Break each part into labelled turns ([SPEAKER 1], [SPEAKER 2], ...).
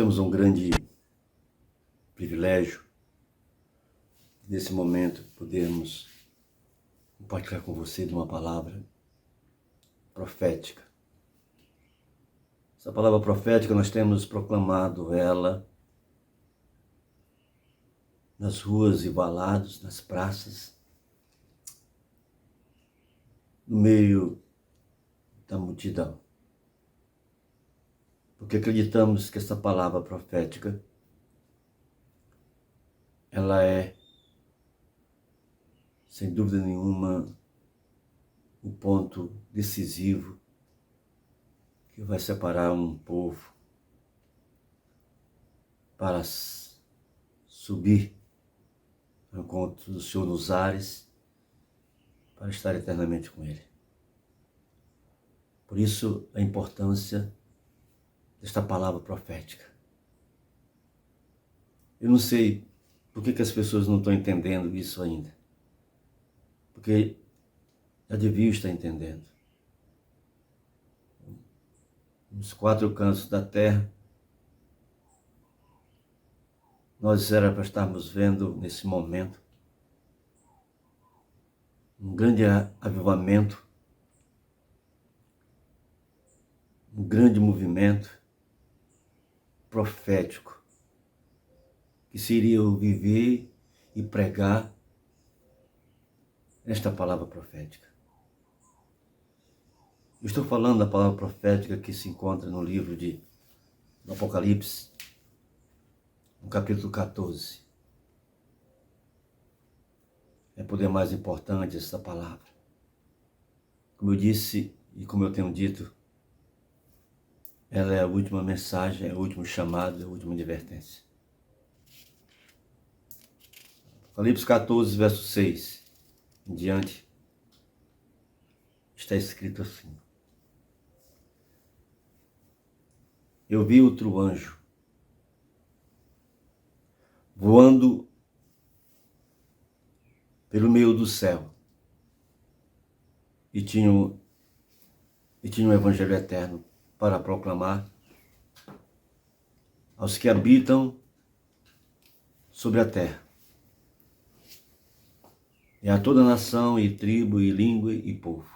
[SPEAKER 1] temos um grande privilégio, nesse momento, podermos compartilhar com você de uma palavra profética. Essa palavra profética nós temos proclamado ela nas ruas e valados, nas praças, no meio da multidão. Porque acreditamos que essa palavra profética, ela é, sem dúvida nenhuma, o ponto decisivo que vai separar um povo para subir ao encontro do Senhor nos ares, para estar eternamente com Ele. Por isso, a importância desta palavra profética. Eu não sei por que as pessoas não estão entendendo isso ainda. Porque já deviam estar entendendo. Nos quatro cantos da terra, nós era para estarmos vendo nesse momento um grande avivamento, um grande movimento profético que se iria viver e pregar esta palavra profética. Eu estou falando da palavra profética que se encontra no livro do Apocalipse, no capítulo 14. É o poder mais importante essa palavra. Como eu disse e como eu tenho dito, ela é a última mensagem, é o último chamado, é a última advertência. Apocalipse 14, verso 6 em diante, está escrito assim: Eu vi outro anjo voando pelo meio do céu e tinha um evangelho eterno para proclamar aos que habitam sobre a terra, e a toda nação, e tribo, e língua, e povo.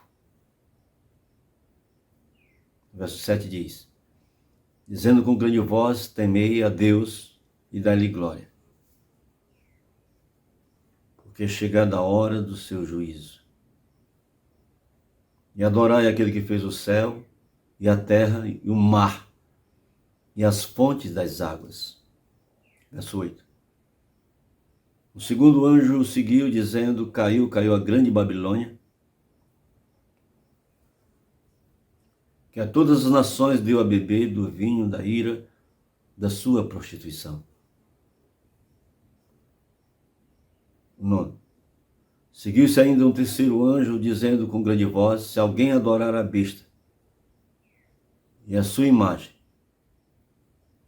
[SPEAKER 1] Verso 7 diz: dizendo com grande voz, temei a Deus e dai-lhe glória, porque é chegada a hora do seu juízo. E adorai aquele que fez o céu, e a terra, e o mar, e as fontes das águas. Verso 8. O segundo anjo seguiu, dizendo: caiu a grande Babilônia, que a todas as nações deu a beber do vinho da ira da sua prostituição. 9. Seguiu-se ainda um terceiro anjo, dizendo com grande voz: se alguém adorar a besta e a sua imagem,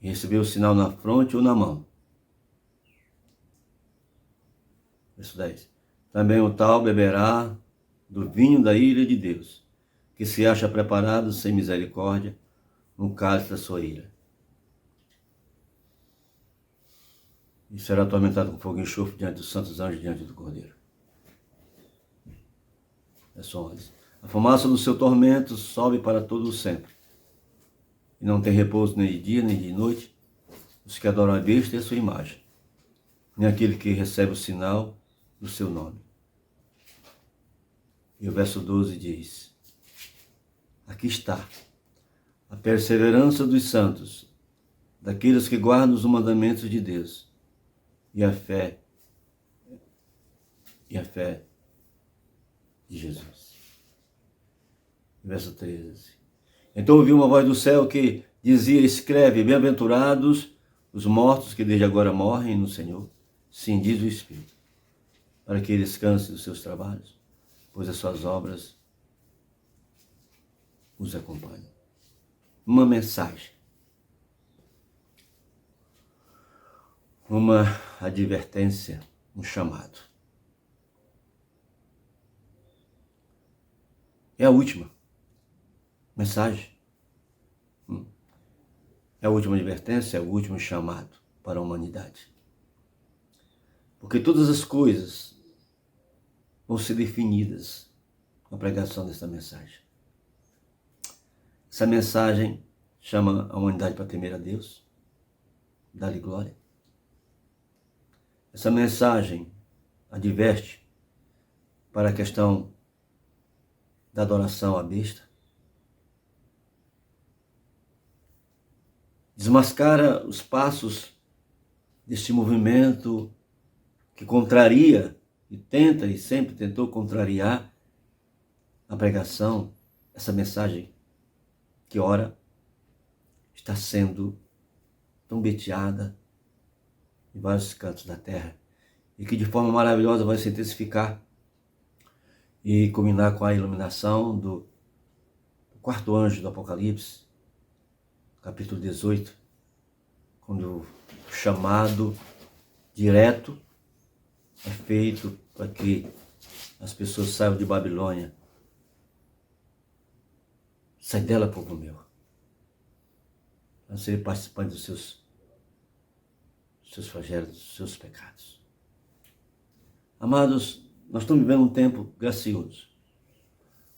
[SPEAKER 1] e receber o sinal na fronte ou na mão. Verso 10. Também o tal beberá do vinho da ira de Deus, que se acha preparado sem misericórdia no cálice da sua ira. E será atormentado com fogo e enxofre diante dos santos anjos, diante do Cordeiro. Verso 11. A fumaça do seu tormento sobe para todo o sempre, e não tem repouso nem de dia nem de noite os que adoram a besta e a sua imagem, nem aquele que recebe o sinal do seu nome. E o verso 12 diz: aqui está a perseverança dos santos, daqueles que guardam os mandamentos de Deus, e a fé de Jesus. Verso 13. Então ouvi uma voz do céu que dizia: escreve, bem-aventurados os mortos que desde agora morrem no Senhor. Sim, diz o Espírito, para que eles descansem dos seus trabalhos, pois as suas obras os acompanham. Uma mensagem, uma advertência, um chamado. É a última mensagem. é a última advertência, é o último chamado para a humanidade. Porque todas as coisas vão ser definidas com a pregação dessa mensagem. Essa mensagem chama a humanidade para temer a Deus, dar-lhe glória. Essa mensagem adverte para a questão da adoração à besta. Desmascara os passos deste movimento que contraria e tenta e sempre tentou contrariar a pregação, essa mensagem que ora está sendo trombeteada em vários cantos da terra e que de forma maravilhosa vai se intensificar e culminar com a iluminação do quarto anjo do Apocalipse, capítulo 18, quando o chamado direto é feito para que as pessoas saiam de Babilônia. Sai dela, povo meu, para serem participantes dos seus flagelos, dos seus pecados. Amados, nós estamos vivendo um tempo gracioso,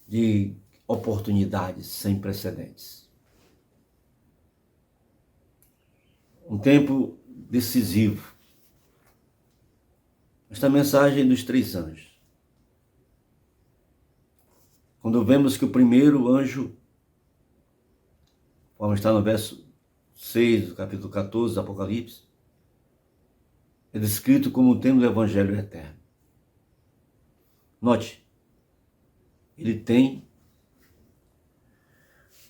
[SPEAKER 1] de oportunidades sem precedentes. Um tempo decisivo. Esta mensagem dos 3 anjos. Quando vemos que o primeiro anjo, como está no verso 6 do capítulo 14 do Apocalipse, é descrito como tendo o Evangelho eterno. Note, ele tem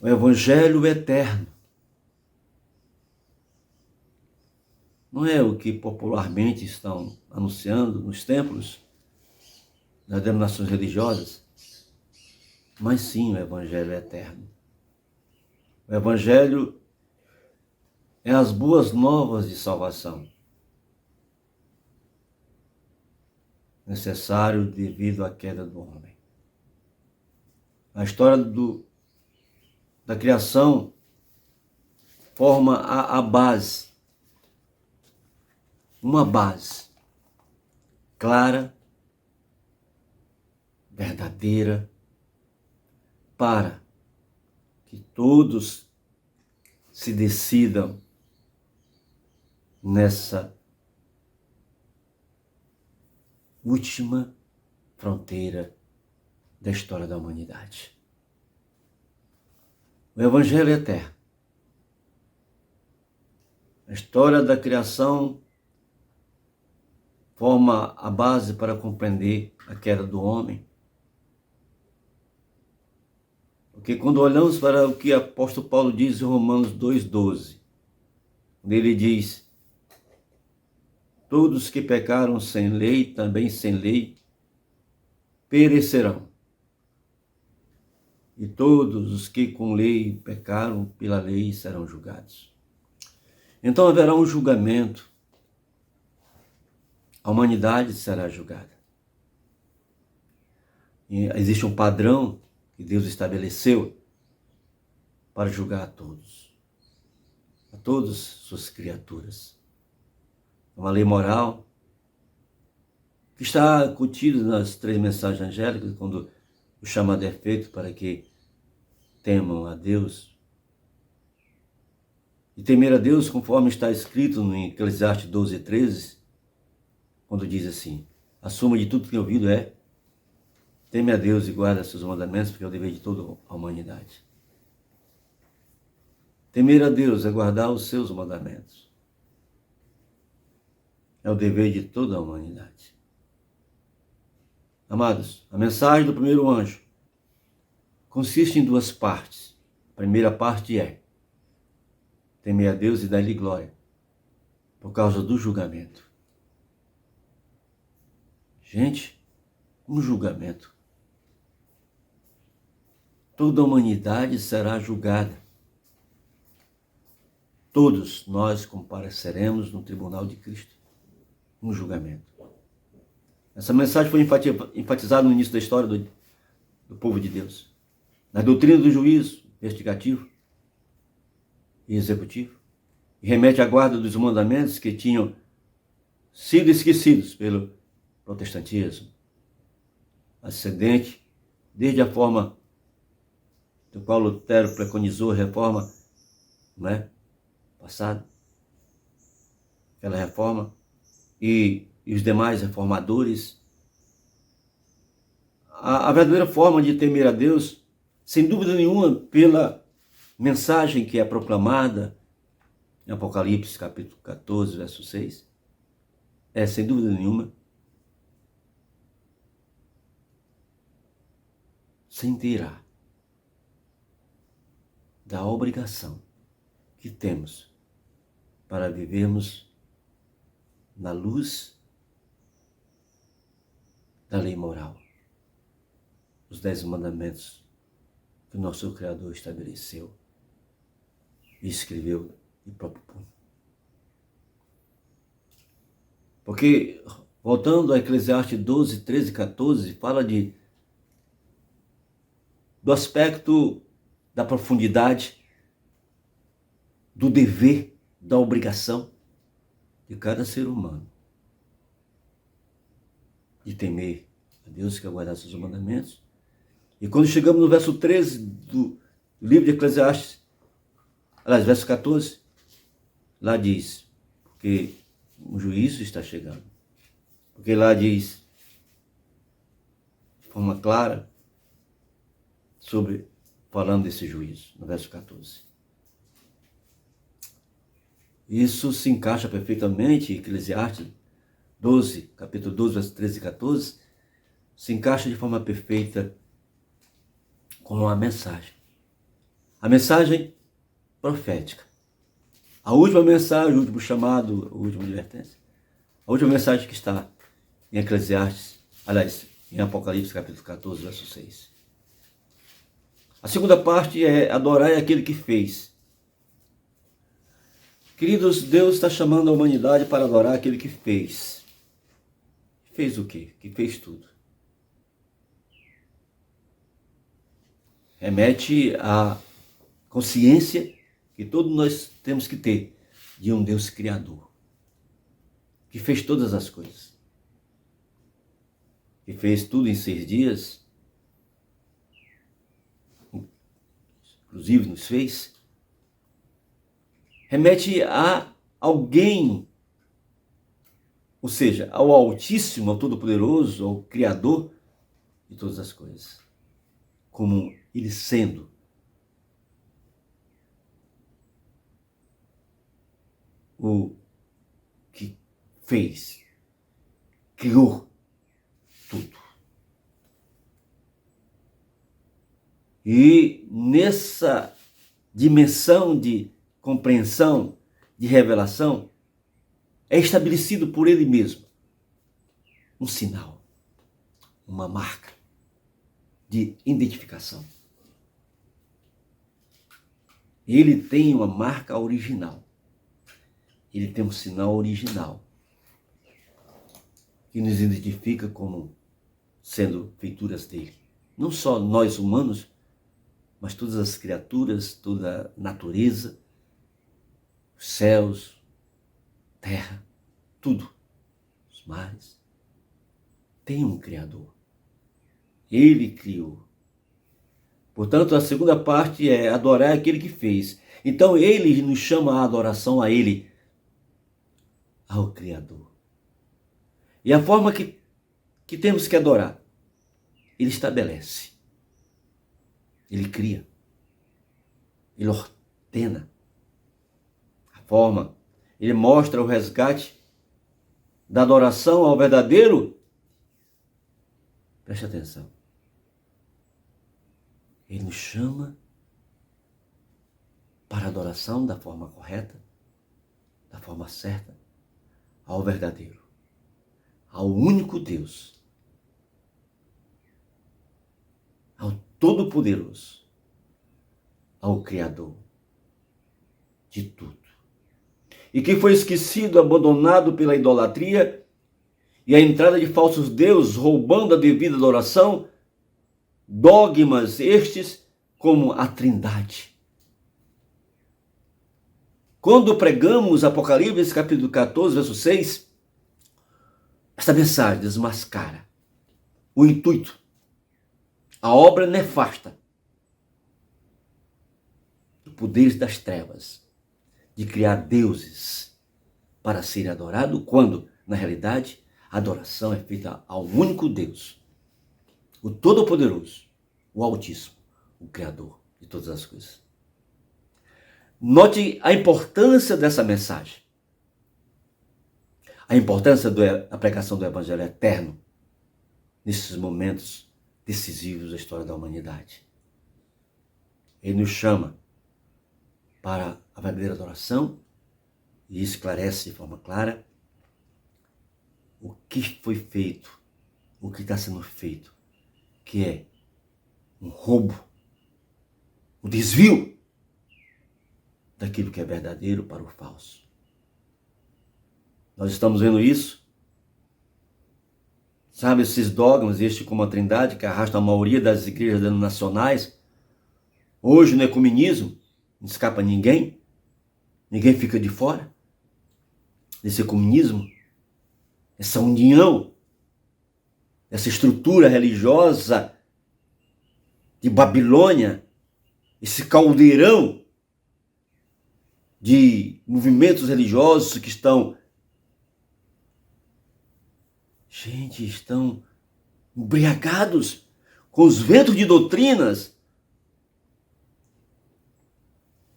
[SPEAKER 1] o Evangelho eterno. Não é o que popularmente estão anunciando nos templos, nas denominações religiosas, mas sim o Evangelho eterno. O Evangelho é as boas novas de salvação, necessário devido à queda do homem. A história da criação forma a base, uma base clara, verdadeira, para que todos se decidam nessa última fronteira da história da humanidade. O Evangelho é eterno. A história da criação forma a base para compreender a queda do homem. Porque quando olhamos para o que o apóstolo Paulo diz em Romanos 2,12, onde ele diz: todos que pecaram sem lei, também sem lei, perecerão. E todos os que com lei pecaram, pela lei serão julgados. Então haverá um julgamento. A humanidade será julgada. E existe um padrão que Deus estabeleceu para julgar a todas suas criaturas. Uma lei moral que está contida nas 3 mensagens angélicas, quando o chamado é feito para que temam a Deus. E temer a Deus, conforme está escrito em Eclesiastes 12:13, quando diz assim: a suma de tudo que tem ouvido é: teme a Deus e guarda seus mandamentos, porque é o dever de toda a humanidade. Temer a Deus é guardar os seus mandamentos. É o dever de toda a humanidade. Amados, a mensagem do primeiro anjo consiste em 2 partes. A primeira parte é: temer a Deus e dar-lhe glória, por causa do julgamento. Gente, um julgamento. Toda a humanidade será julgada. Todos nós compareceremos no tribunal de Cristo. Um julgamento. Essa mensagem foi enfatizada no início da história do povo de Deus. Na doutrina do juízo investigativo e executivo. e remete à guarda dos mandamentos que tinham sido esquecidos pelo protestantismo, ascendente desde a forma do qual Lutero preconizou a reforma, não é? Passada, aquela reforma, e os demais reformadores. A verdadeira forma de temer a Deus, sem dúvida nenhuma, pela mensagem que é proclamada em Apocalipse capítulo 14, verso 6, é, sem dúvida nenhuma, se inteirar da obrigação que temos para vivermos na luz da lei moral, os 10 mandamentos que o nosso Criador estabeleceu e escreveu de próprio punho. Porque, voltando a Eclesiastes 12, 13 e 14, fala do aspecto da profundidade, do dever, da obrigação de cada ser humano de temer a Deus, que aguardar seus mandamentos. E quando chegamos no verso 13 do livro de Eclesiastes, aliás, verso 14, lá diz, porque o juízo está chegando. Porque lá diz, de forma clara, falando desse juízo, no verso 14. Isso se encaixa perfeitamente em Eclesiastes 12, capítulo 12, verso 13 e 14, se encaixa de forma perfeita com a mensagem profética. A última mensagem, o último chamado, a última advertência, a última mensagem que está em Eclesiastes, aliás, em Apocalipse capítulo 14, verso 6. A segunda parte é adorar aquele que fez. Queridos, Deus está chamando a humanidade para adorar aquele que fez. Fez o quê? Que fez tudo. Remete à consciência que todos nós temos que ter de um Deus criador, que fez todas as coisas, que fez tudo em 6 dias, inclusive nos fez, remete a alguém, ou seja, ao Altíssimo, ao Todo-Poderoso, ao Criador de todas as coisas, como Ele sendo o que fez, criou tudo. E nessa dimensão de compreensão, de revelação, é estabelecido por Ele mesmo um sinal, uma marca de identificação. Ele tem uma marca original. Ele tem um sinal original que nos identifica como sendo feituras dele. Não só nós humanos, mas todas as criaturas, toda a natureza, os céus, terra, tudo, os mares, tem um Criador. Ele criou. Portanto, a segunda parte é adorar aquele que fez. Então, ele nos chama a adoração a ele, ao Criador. E a forma que temos que adorar, ele estabelece, ele cria, ele ordena a forma, ele mostra o resgate da adoração ao verdadeiro. Preste atenção. Ele nos chama para a adoração da forma correta, da forma certa, ao verdadeiro, ao único Deus, ao Todo-Poderoso, ao Criador de tudo. E que foi esquecido, abandonado pela idolatria e a entrada de falsos deuses, roubando a devida adoração, dogmas estes como a Trindade. Quando pregamos Apocalipse capítulo 14, verso 6, esta mensagem desmascara o intuito, a obra nefasta do poder das trevas de criar deuses para serem adorados, quando, na realidade, a adoração é feita ao único Deus, o Todo-Poderoso, o Altíssimo, o Criador de todas as coisas. Note a importância dessa mensagem. A importância da pregação do Evangelho eterno nesses momentos decisivos da história da humanidade. Ele nos chama para a verdadeira adoração e esclarece de forma clara o que foi feito, o que está sendo feito, que é um roubo, um desvio daquilo que é verdadeiro para o falso. Nós estamos vendo isso. Sabe, esses dogmas, este como a Trindade, que arrasta a maioria das igrejas denominacionais, hoje no ecumenismo, não escapa ninguém fica de fora desse ecumenismo, essa união, essa estrutura religiosa de Babilônia, esse caldeirão de movimentos religiosos que estão embriagados com os ventos de doutrinas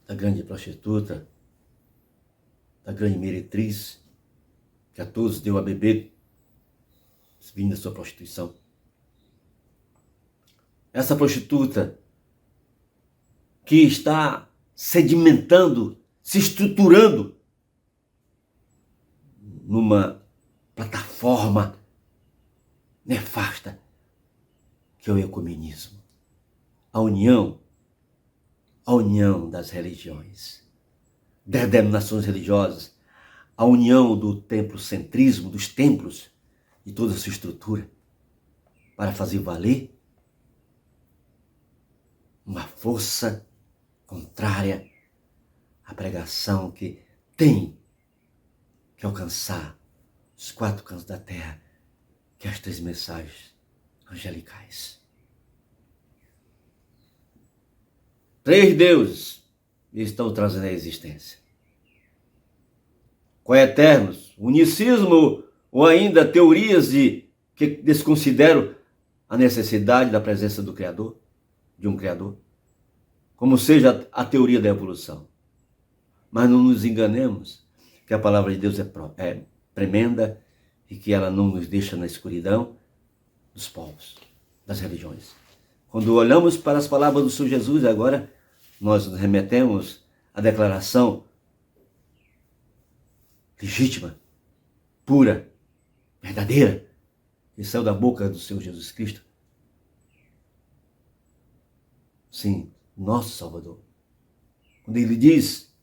[SPEAKER 1] da grande prostituta, da grande meretriz, que a todos deu a beber, vindo da sua prostituição. Essa prostituta que está sedimentando, se estruturando numa plataforma nefasta que é o ecumenismo. A união das religiões, das denominações religiosas, a união do templocentrismo, dos templos, de toda a sua estrutura, para fazer valer uma força contrária à pregação que tem que alcançar os 4 cantos da terra, que é as 3 mensagens angelicais. 3 deuses estão trazendo a existência. Coeternos, unicismo ou ainda teorias que desconsideram a necessidade da presença do Criador, de um Criador, como seja a teoria da evolução. Mas não nos enganemos que a palavra de Deus é tremenda e que ela não nos deixa na escuridão dos povos, das religiões. Quando olhamos para as palavras do Senhor Jesus, agora nós nos remetemos à declaração legítima, pura, verdadeira, que saiu da boca do Senhor Jesus Cristo. Sim, nosso Salvador. Quando ele diz,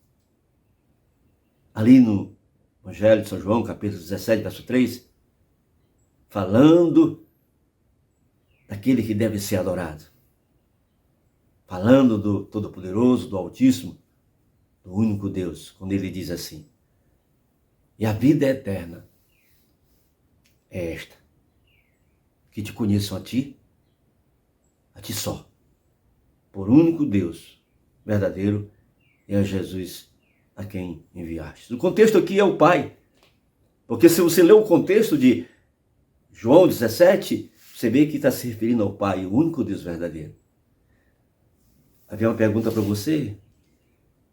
[SPEAKER 1] ali no Evangelho de São João, capítulo 17, verso 3, falando daquele que deve ser adorado, falando do Todo-Poderoso, do Altíssimo, do único Deus, quando ele diz assim: e a vida eterna é esta, que te conheçam a ti só, por único Deus verdadeiro, e a Jesus a quem enviaste. O contexto aqui é o Pai, porque se você ler o contexto de João 17, você vê que está se referindo ao Pai, o único Deus verdadeiro. Havia uma pergunta para você,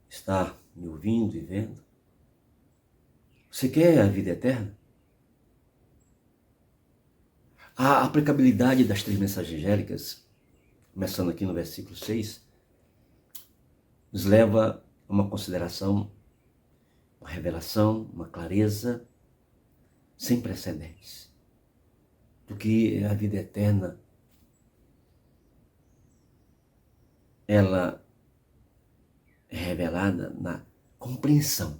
[SPEAKER 1] está me ouvindo e vendo? Você quer a vida eterna? A aplicabilidade das 3 mensagens angélicas, começando aqui no versículo 6, nos leva a uma consideração, uma revelação, uma clareza sem precedentes do que a vida eterna. Ela é revelada na compreensão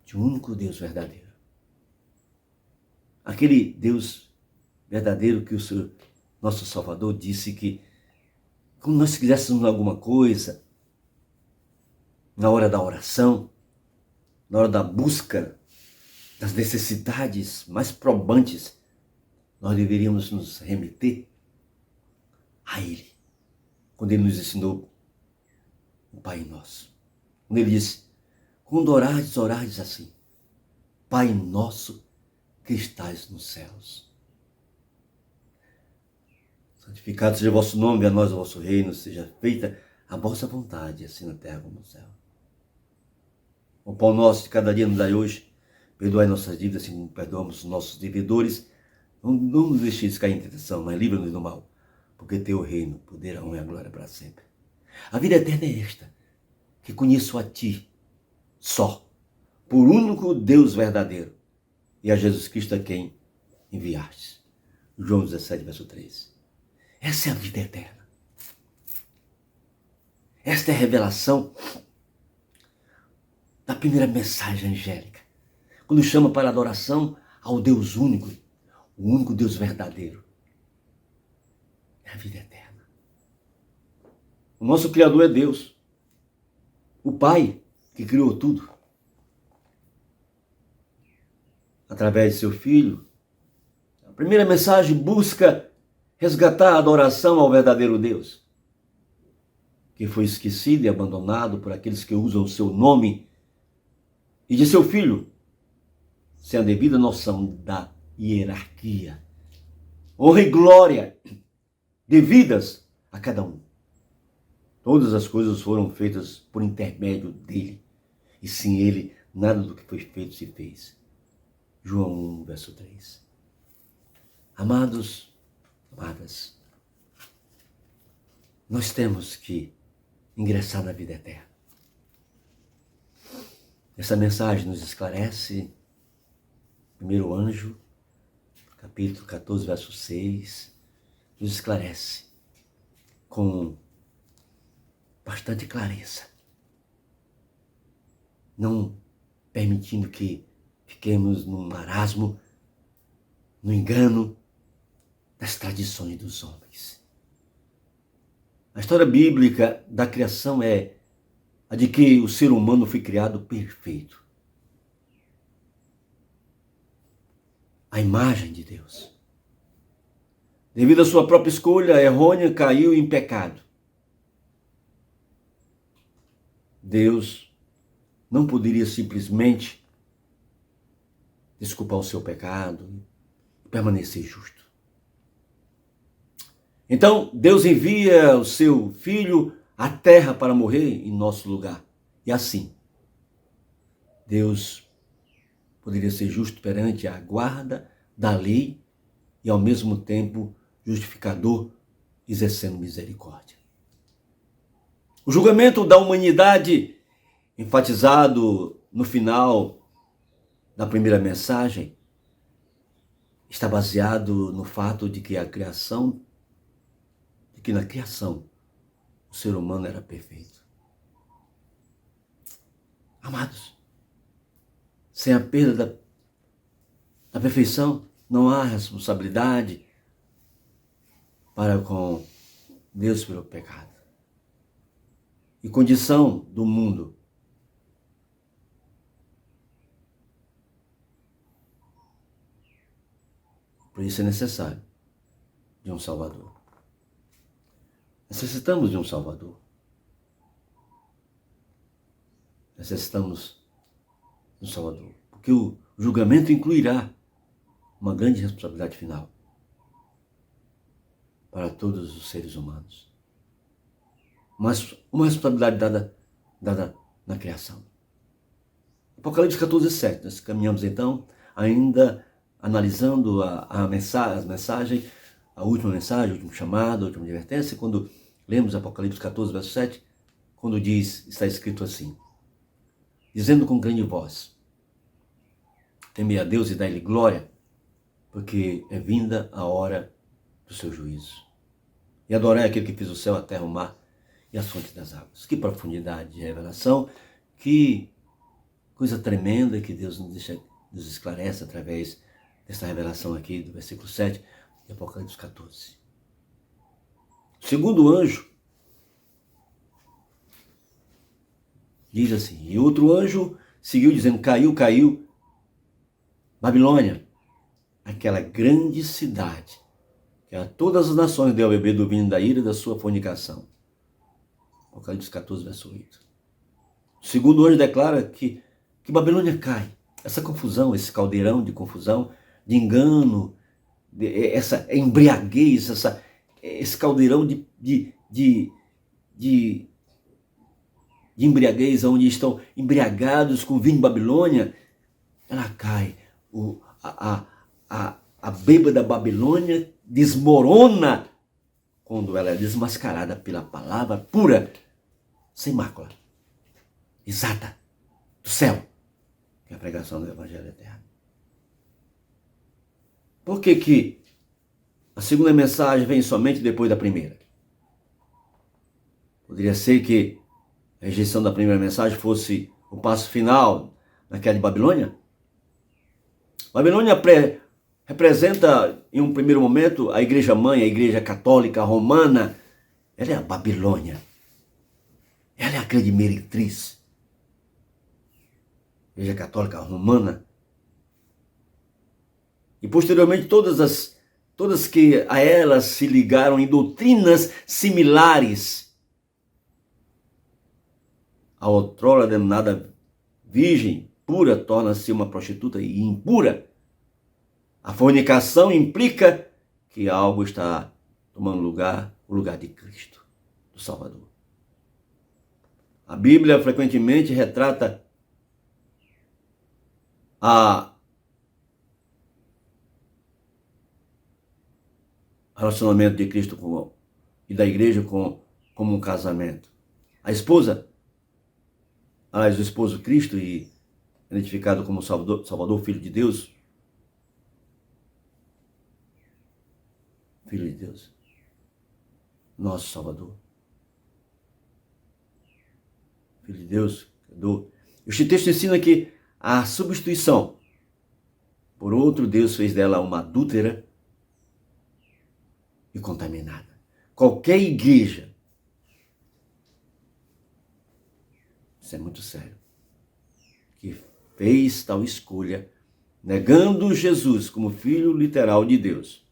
[SPEAKER 1] de um único Deus verdadeiro. Aquele Deus verdadeiro que o Senhor, nosso Salvador, disse que, como nós quiséssemos alguma coisa, na hora da oração, na hora da busca das necessidades mais probantes, nós deveríamos nos remeter a Ele, quando Ele nos ensinou o Pai Nosso. Quando Ele disse, quando orardes assim, Pai Nosso que estás nos céus. Santificado seja o vosso nome, a nós o vosso reino, seja feita a vossa vontade, assim na terra como no céu. O pão nosso de cada dia nos dai hoje, perdoai nossas dívidas, assim como perdoamos os nossos devedores. Não nos deixeis cair em tentação, mas livra-nos do mal, porque teu reino, o poder, a honra e a glória para sempre. A vida eterna é esta, que conheço a ti, só, por único Deus verdadeiro, e a Jesus Cristo a quem enviastes. João 17, verso 3. Essa é a vida eterna. Esta é a revelação da primeira mensagem angélica, quando chama para a adoração ao Deus único, o único Deus verdadeiro. É a vida eterna. O nosso Criador é Deus, o Pai que criou tudo. Através de seu Filho, a primeira mensagem busca resgatar a adoração ao verdadeiro Deus, que foi esquecido e abandonado por aqueles que usam o seu nome, e de seu Filho, sem a devida noção da hierarquia, honra e glória devidas a cada um. Todas as coisas foram feitas por intermédio dele, e sem ele, nada do que foi feito se fez. João 1, verso 3. Amados, amadas, nós temos que ingressar na vida eterna. Essa mensagem nos esclarece, primeiro anjo, capítulo 14, verso 6, nos esclarece com bastante clareza, não permitindo que fiquemos num marasmo, no engano das tradições dos homens. A história bíblica da criação é a de que o ser humano foi criado perfeito, a imagem de Deus. Devido à sua própria escolha errônea, caiu em pecado. Deus não poderia simplesmente desculpar o seu pecado e permanecer justo. Então, Deus envia o seu Filho à terra para morrer em nosso lugar. E assim, Deus poderia ser justo perante a guarda da lei e, ao mesmo tempo, justificador, exercendo misericórdia. O julgamento da humanidade, enfatizado no final da primeira mensagem, está baseado no fato de que na criação o ser humano era perfeito. Amados, sem a perda da perfeição, não há responsabilidade para com Deus pelo pecado. E condição do mundo. Por isso é necessário de um Salvador. Necessitamos de um Salvador. Necessitamos de um Salvador. Porque o julgamento incluirá uma grande responsabilidade final para todos os seres humanos. Mas uma responsabilidade dada na criação. Apocalipse 14, 7. Nós caminhamos então ainda analisando a mensagem, a última mensagem, o último chamado, a última advertência, quando lemos Apocalipse 14, verso 7, quando está escrito assim, dizendo com grande voz, temei a Deus e dai-lhe glória, porque é vinda a hora do seu juízo. E adorai aquele que fez o céu, a terra, o mar e as fontes das águas. Que profundidade de revelação, que coisa tremenda que Deus nos esclarece através dessa revelação aqui do versículo 7 de Apocalipse 14. O segundo anjo Diz assim: e outro anjo seguiu dizendo: caiu, caiu, Babilônia, aquela grande cidade, que a todas as nações deu a beber do vinho da ira da sua fornicação. Apocalipse 14, verso 8. O segundo anjo declara que Babilônia cai. Essa confusão, esse caldeirão de confusão, de engano, essa embriaguez, esse caldeirão de embriaguez, onde estão embriagados com vinho de Babilônia, ela cai. A bêbada Babilônia desmorona quando ela é desmascarada pela palavra pura, sem mácula, exata, do céu, que é a pregação do Evangelho Eterno. Por que a segunda mensagem vem somente depois da primeira? Poderia ser que a rejeição da primeira mensagem fosse o passo final naquela de Babilônia? Babilônia representa, em um primeiro momento, a igreja mãe, a igreja católica romana. Ela é a Babilônia. Ela é a grande meretriz. Igreja católica romana. E posteriormente todas que a ela se ligaram em doutrinas similares. A outrora denominada virgem pura torna-se uma prostituta e impura. A fornicação implica que algo está tomando o lugar de Cristo, do Salvador. A Bíblia frequentemente retrata o relacionamento de Cristo e da igreja como um casamento. A esposa, aliás, o esposo Cristo, identificado como Salvador, Filho de Deus, Filho de Deus, nosso Salvador, Filho de Deus. Este texto ensina que a substituição por outro Deus fez dela uma adúltera e contaminada. Qualquer igreja, isso é muito sério, que fez tal escolha, negando Jesus como Filho literal de Deus,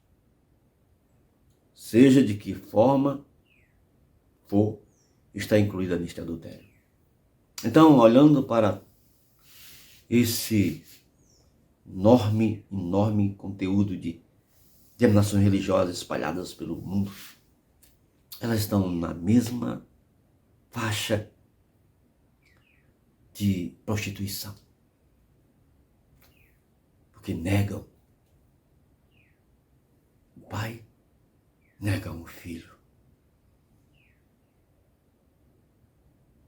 [SPEAKER 1] seja de que forma for, está incluída neste adultério. Então, olhando para esse enorme conteúdo de denominações religiosas espalhadas pelo mundo, elas estão na mesma faixa de prostituição, porque negam o Pai, negam o Filho.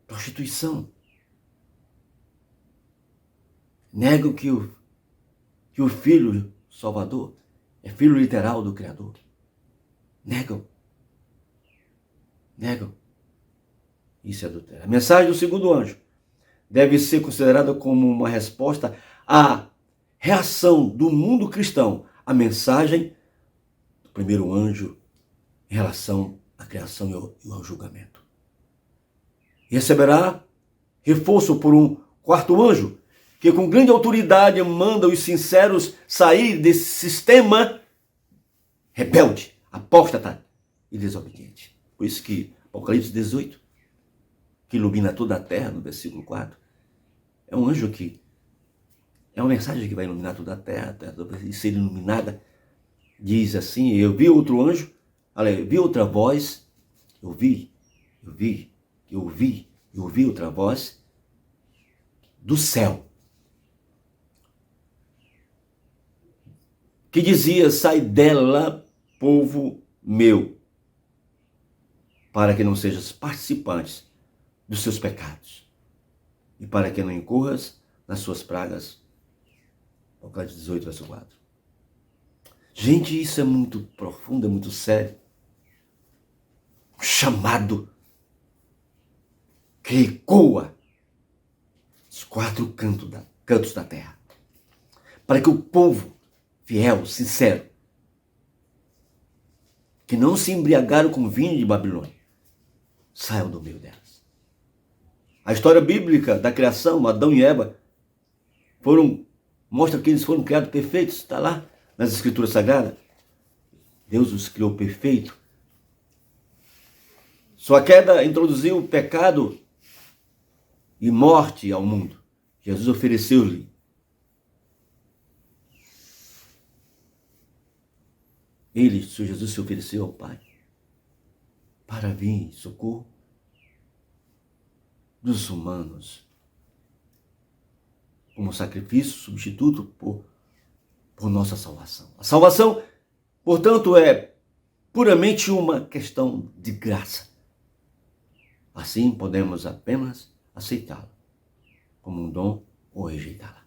[SPEAKER 1] Prostituição. Negam que o Filho Salvador é filho literal do Criador. Negam. Isso é adultério. A mensagem do segundo anjo deve ser considerada como uma resposta à reação do mundo cristão à mensagem do primeiro anjo em relação à criação e ao julgamento. E receberá reforço por um quarto anjo, que com grande autoridade manda os sinceros sair desse sistema rebelde, apóstata e desobediente. Por isso que Apocalipse 18, que ilumina toda a terra, no versículo 4, é um anjo que é uma mensagem que vai iluminar toda a terra e ser iluminada. Diz assim: eu vi outro anjo, eu vi outra voz, eu ouvi outra voz do céu, que dizia: sai dela, povo meu, para que não sejas participantes dos seus pecados e para que não incorras nas suas pragas. Apocalipse 18, verso 4. Gente, isso é muito profundo, é muito sério. Um chamado que ecoa os quatro cantos da terra, para que o povo fiel, sincero, que não se embriagaram com vinho de Babilônia, saiam do meio delas. A história bíblica da criação, Adão e Eva, mostra que eles foram criados perfeitos, está lá nas Escrituras Sagradas. Deus os criou perfeito. Sua queda introduziu pecado e morte ao mundo. Jesus ofereceu-lhe. Senhor Jesus, se ofereceu ao Pai para vir em socorro dos humanos, como sacrifício substituto por nossa salvação. A salvação, portanto, é puramente uma questão de graça. Assim, podemos apenas aceitá-la como um dom ou rejeitá-la.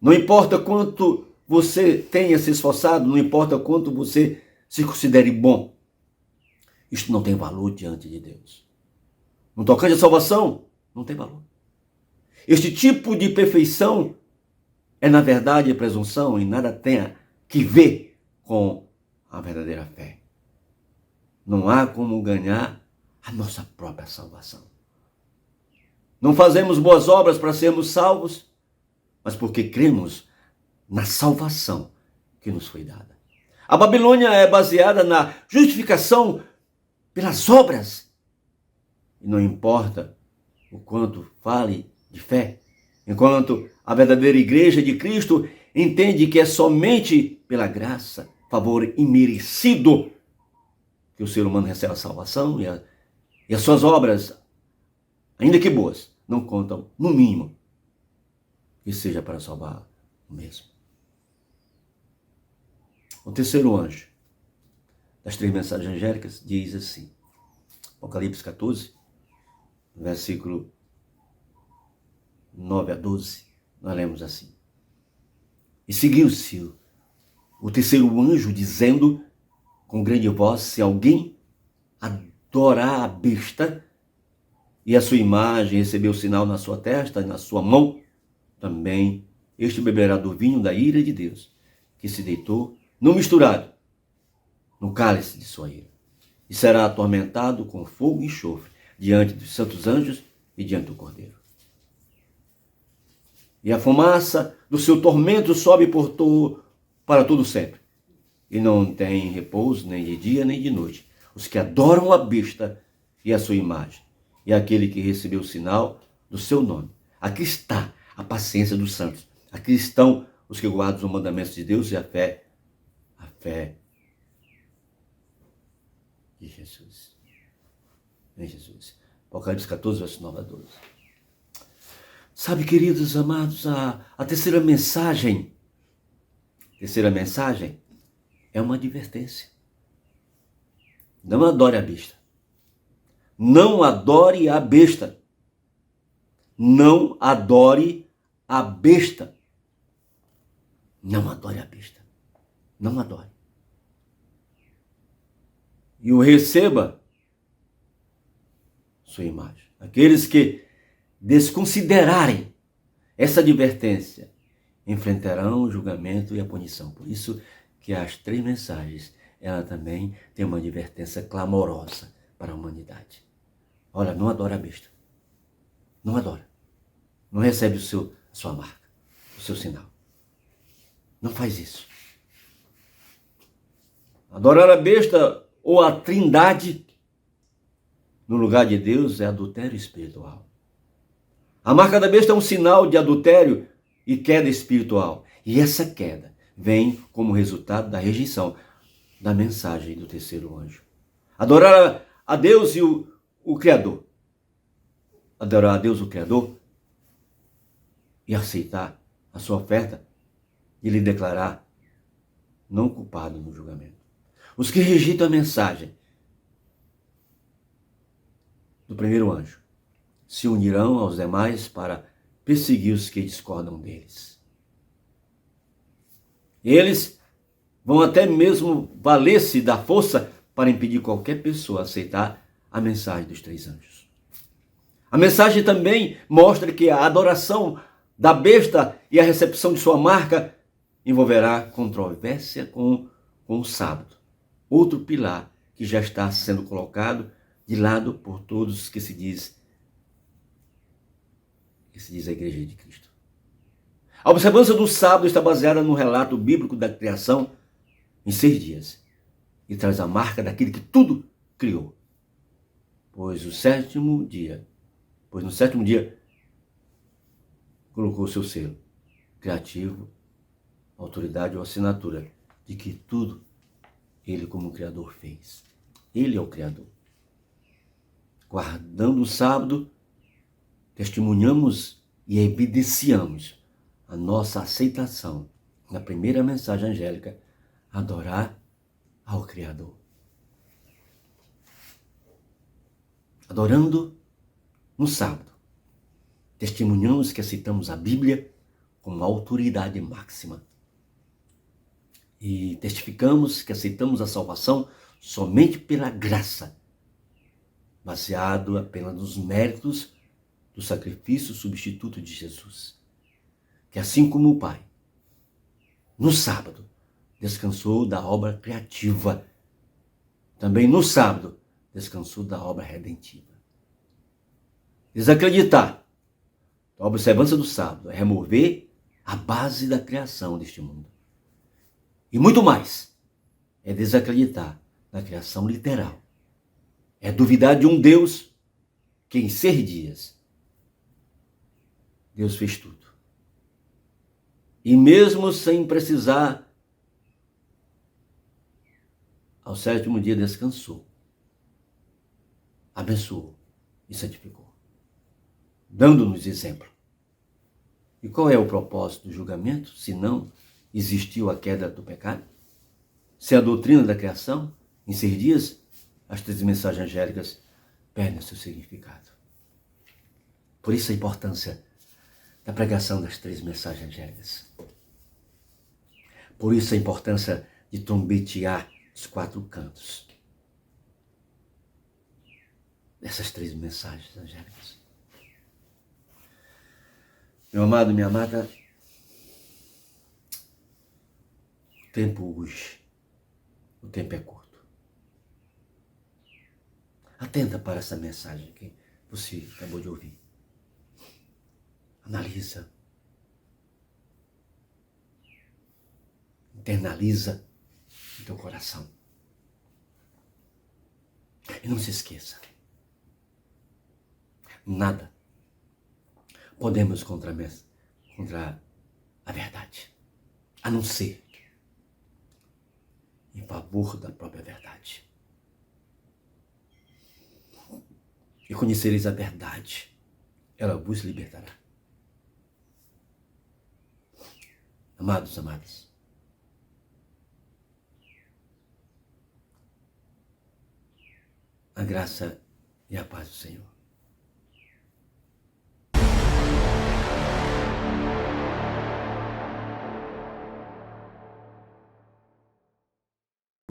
[SPEAKER 1] Não importa quanto você tenha se esforçado, não importa quanto você se considere bom, isto não tem valor diante de Deus. No tocante à salvação, não tem valor. Este tipo de perfeição é, na verdade, presunção e nada tem que ver com a verdadeira fé. Não há como ganhar a nossa própria salvação. Não fazemos boas obras para sermos salvos, mas porque cremos na salvação que nos foi dada. A Babilônia é baseada na justificação pelas obras. E não importa o quanto fale de fé, enquanto a verdadeira igreja de Cristo entende que é somente pela graça, favor imerecido, que o ser humano recebe a salvação e as suas obras, ainda que boas, não contam, no mínimo, que seja para salvar o mesmo. O terceiro anjo das 3 mensagens angélicas diz assim, Apocalipse 14, versículo 9 a 12, nós lemos assim. E seguiu-se o terceiro anjo dizendo com grande voz, se alguém adorar a besta e a sua imagem receber o sinal na sua testa e na sua mão, também este beberá do vinho da ira de Deus, que se deitou no misturado, no cálice de sua ira, e será atormentado com fogo e enxofre, diante dos santos anjos e diante do Cordeiro. E a fumaça do seu tormento sobe para todo sempre, e não tem repouso nem de dia nem de noite, os que adoram a besta e a sua imagem, e aquele que recebeu o sinal do seu nome. Aqui está a paciência dos santos, aqui estão os que guardam os mandamentos de Deus e a fé de Jesus. Em Jesus. Apocalipse 14, verso 9 a 12. Sabe, queridos amados, a terceira mensagem é uma advertência. Não adore a besta. Não adore a besta. Não adore a besta. Não adore a besta. Não adore. E o receba sua imagem. Aqueles que desconsiderarem essa advertência enfrentarão o julgamento e a punição. Por isso que as 3 mensagens, ela também tem uma advertência clamorosa para a humanidade. Olha, não adora a besta. Não adora. Não recebe a sua marca, o seu sinal. Não faz isso. Adorar a besta ou a trindade no lugar de Deus é adultério espiritual. A marca da besta é um sinal de adultério e queda espiritual. E essa queda vem como resultado da rejeição da mensagem do terceiro anjo. Adorar a Deus e o Criador. Adorar a Deus, o Criador, e aceitar a sua oferta e lhe declarar não culpado no julgamento. Os que rejeitam a mensagem do primeiro anjo se unirão aos demais para perseguir os que discordam deles. Eles vão até mesmo valer-se da força para impedir qualquer pessoa a aceitar a mensagem dos 3 anjos. A mensagem também mostra que a adoração da besta e a recepção de sua marca envolverá controvérsia com o sábado. Outro pilar que já está sendo colocado de lado por todos que se diz Esse diz a Igreja de Cristo. A observância do sábado está baseada no relato bíblico da criação em 6 dias e traz a marca daquele que tudo criou. Pois no sétimo dia colocou o seu selo criativo, autoridade ou assinatura de que tudo ele como Criador fez. Ele é o Criador. Guardando o sábado, testemunhamos e evidenciamos a nossa aceitação na primeira mensagem angélica, adorar ao Criador. Adorando no sábado, testemunhamos que aceitamos a Bíblia como autoridade máxima. E testificamos que aceitamos a salvação somente pela graça, baseado apenas nos méritos do sacrifício substituto de Jesus. Que assim como o Pai, no sábado, descansou da obra criativa, também no sábado descansou da obra redentiva. Desacreditar a observância do sábado é remover a base da criação deste mundo. E muito mais, é desacreditar na criação literal. É duvidar de um Deus que em 6 dias Deus fez tudo. E mesmo sem precisar, ao 7º dia descansou, abençoou e santificou, dando-nos exemplo. E qual é o propósito do julgamento, se não existiu a queda do pecado? Se a doutrina da criação, em 6 dias, as 3 mensagens angélicas perdem seu significado. Por isso a importância da pregação das 3 mensagens angélicas. Por isso a importância de trombetear os 4 cantos dessas 3 mensagens angélicas. Meu amado, minha amada, o tempo urge, o tempo é curto. Atenta para essa mensagem que você acabou de ouvir. Analisa. Internaliza no teu coração. E não se esqueça. Nada podemos contra a verdade, a não ser em favor da própria verdade. E conhecereis a verdade, ela vos libertará. Amados, amadas, a graça e a paz do Senhor